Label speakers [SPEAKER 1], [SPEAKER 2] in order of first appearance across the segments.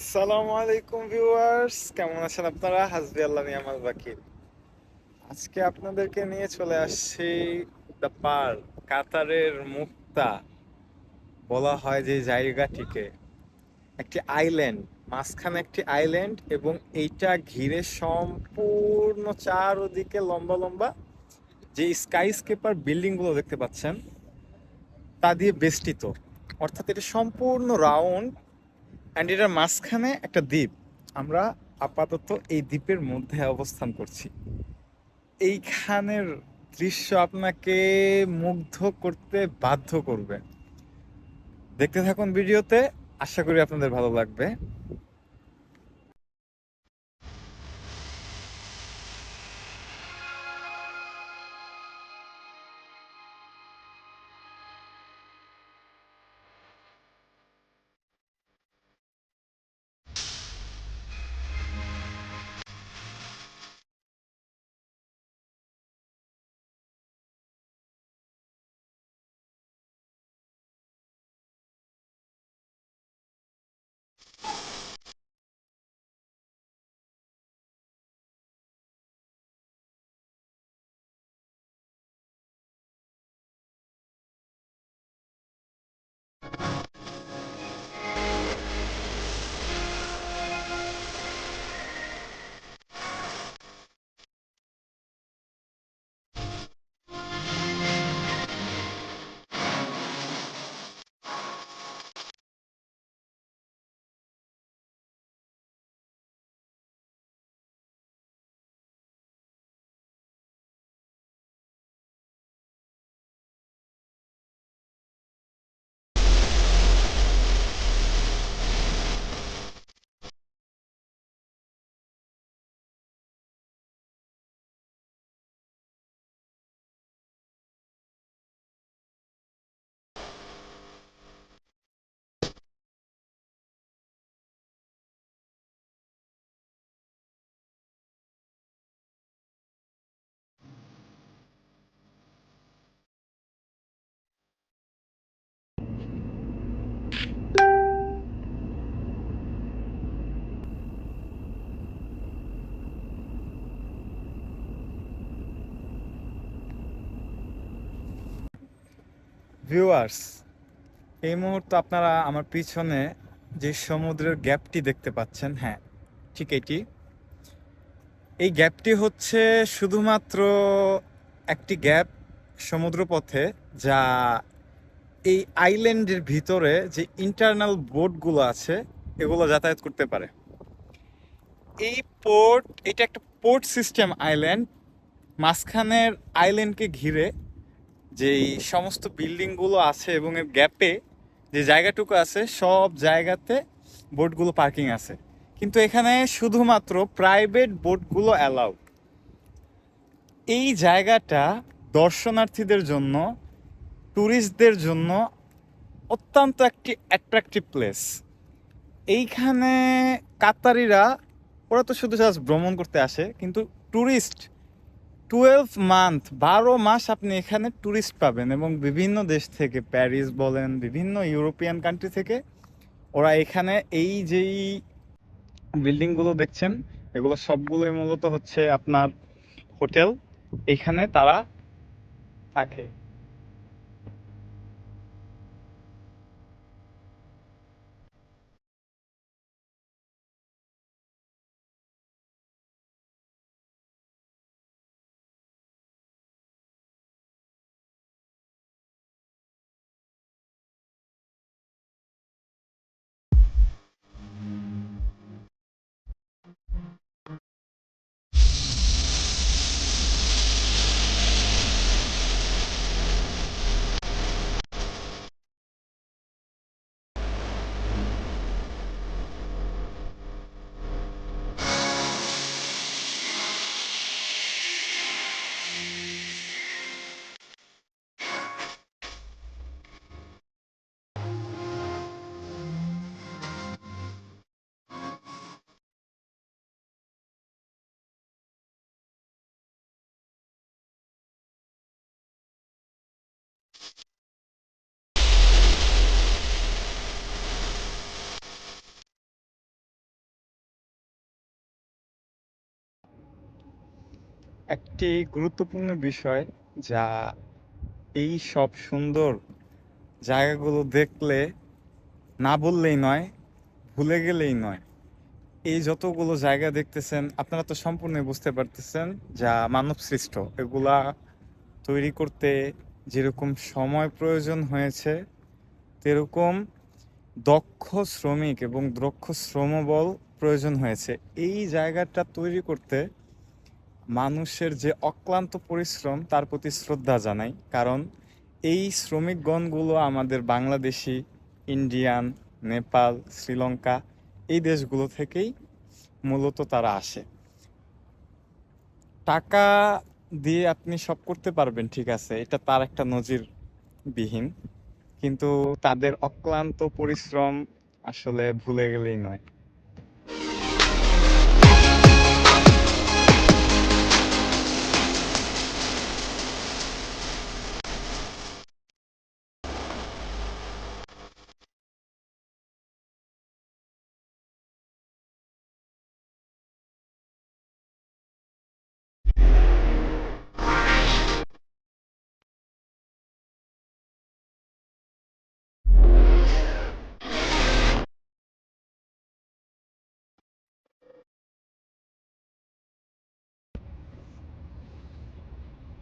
[SPEAKER 1] সালামু আলাইকুম ভিউয়ার্স, কেমন আছেন আপনারা? হাসবি আল্লাহ নিয়ামাল ওয়াকিল। আজকে আপনাদেরকে নিয়ে চলে আসছি দ্য পার্ল, কাতারের মুক্তা বলা হয় যে জায়গাটিকে। একটি আইল্যান্ড, মাঝখানে একটি আইল্যান্ড, এবং এইটা ঘিরে সম্পূর্ণ চারদিকে লম্বা লম্বা যে স্কাই স্কেপার বিল্ডিং গুলো দেখতে পাচ্ছেন তা দিয়ে বেষ্টিত। অর্থাৎ এটা সম্পূর্ণ রাউন্ড, অ্যান্ড এটার মাঝখানে একটা দ্বীপ। আমরা আপাতত এই দ্বীপের মধ্যে অবস্থান করছি। এইখানের দৃশ্য আপনাকে মুগ্ধ করতে বাধ্য করবে। দেখতে থাকুন ভিডিওতে, আশা করি আপনাদের ভালো লাগবে। ভিউয়ার্স, এই মুহূর্তে আপনারা আমার পিছনে যে সমুদ্রের গ্যাপটি দেখতে পাচ্ছেন, হ্যাঁ ঠিক এটি। এই গ্যাপটি হচ্ছে শুধুমাত্র একটি গ্যাপ সমুদ্রপথে, যা এই আইল্যান্ডের ভিতরে যে ইন্টারনাল বোটগুলো আছে এগুলো যাতায়াত করতে পারে। এই পোর্ট, এটা একটা পোর্ট সিস্টেম আইল্যান্ড। মাঝখানের আইল্যান্ডকে ঘিরে যেই সমস্ত বিল্ডিংগুলো আছে এবং এর গ্যাপে যে জায়গাটুকু আছে সব জায়গাতে বোটগুলো পার্কিং আছে, কিন্তু এখানে শুধুমাত্র প্রাইভেট বোটগুলো অ্যালাউ। এই জায়গাটা দর্শনার্থীদের জন্য, ট্যুরিস্টদের জন্য অত্যন্ত একটি অ্যাট্রাকটিভ প্লেস। এইখানে কাতারিরা, ওরা তো শুধু জাস্ট ভ্রমণ করতে আসে, কিন্তু ট্যুরিস্ট 12 মান্থ, 12 মাস আপনি এখানে ট্যুরিস্ট পাবেন, এবং বিভিন্ন দেশ থেকে, প্যারিস বলেন, বিভিন্ন ইউরোপিয়ান কান্ট্রি থেকে ওরা এখানে, এই যেই বিল্ডিংগুলো দেখছেন এগুলো সবগুলোই মূলত হচ্ছে আপনার হোটেল, এখানে তারা থাকে। একটি গুরুত্বপূর্ণ বিষয় যা এই সব সুন্দর জায়গাগুলো দেখলে না বললেই নয়, ভুলে গেলেই নয়। এই যতগুলো জায়গা দেখতেছেন আপনারা তো সম্পূর্ণ বুঝতে পারতেছেন যা মানব সৃষ্ট। এগুলা তৈরি করতে যেরকম সময় প্রয়োজন হয়েছে তেরকম দক্ষ শ্রমিক এবং দক্ষ শ্রমবল প্রয়োজন হয়েছে। এই জায়গাটা তৈরি করতে মানুষের যে অক্লান্ত পরিশ্রম তার প্রতি শ্রদ্ধা জানাই, কারণ এই শ্রমিকগণগুলো আমাদের বাংলাদেশি, ইন্ডিয়ান, নেপাল, শ্রীলঙ্কা এই দেশগুলো থেকেই মূলত তারা আসে। টাকা দিয়ে আপনি সব করতে পারবেন, ঠিক আছে, এটা তার একটা নজিরবিহীন, কিন্তু তাদের অক্লান্ত পরিশ্রম আসলে ভুলে গেলেই নয়।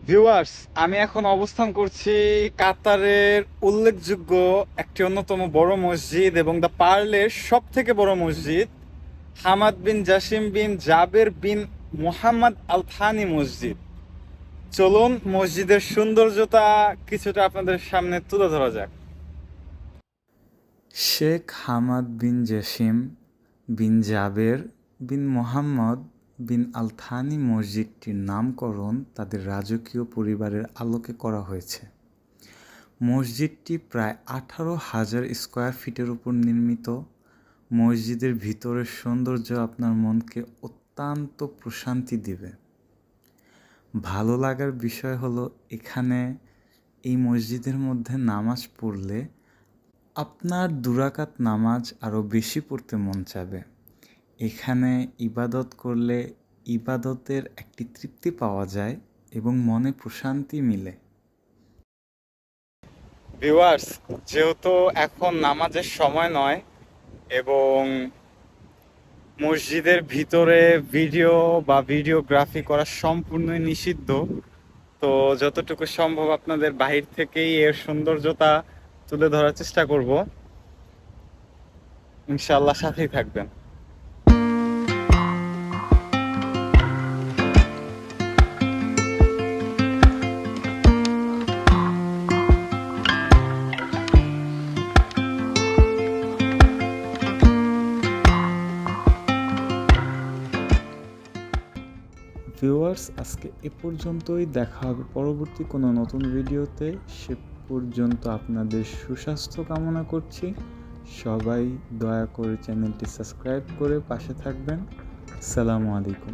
[SPEAKER 1] ভিউয়ার্স, আমি এখন অবস্থান করছি কাতারের উল্লেখযোগ্য একটি অন্যতম বড় মসজিদ এবং দ্য পার্লের সব থেকে বড় মসজিদ, হামাদ বিন জাসিম বিন জাবের বিন মোহাম্মদ আল থানি মসজিদ। চলুন মসজিদের সৌন্দর্যতা কিছুটা আপনাদের সামনে তুলে ধরা যাক। শেখ হামাদ বিন জাসিম বিন জাবের বিন মোহাম্মদ বিন আল থানি মসজিদটির নামকরণ তাদের রাজকীয় পরিবারের আলোকে করা হয়েছে। মসজিদটি প্রায় 18,000 স্কোয়ার ফিটের উপর নির্মিত। মসজিদের ভিতরের সৌন্দর্য আপনার মনকে অত্যন্ত প্রশান্তি দিবে। ভালো লাগার বিষয় হলো এখানে এই মসজিদের মধ্যে নামাজ পড়লে আপনার দুরাকাত নামাজ আরও বেশি পড়তে মন চাবে। এখানে ইবাদত করলে ইবাদতের একটি তৃপ্তি পাওয়া যায় এবং মনে প্রশান্তি মিলে। ভিউয়ার্স, যেহেতু এখন নামাজের সময় নয় এবং মসজিদের ভিতরে ভিডিও বা ভিডিওগ্রাফি করা সম্পূর্ণই নিষিদ্ধ, তো যতটুকু সম্ভব আপনাদের বাহির থেকেই এর সৌন্দর্যতা তুলে ধরার চেষ্টা করব। ইনশাআল্লাহ সাথেই থাকবেন। ভিউয়ার্স, আজকে এ পর্যন্তই। দেখা হবে পরবর্তী কোনো নতুন ভিডিওতে। সে পর্যন্ত আপনাদের সুস্বাস্থ্য কামনা করছি। সবাই দয়া করে চ্যানেলটি সাবস্ক্রাইব করে পাশে থাকবেন। আসসালামু আলাইকুম।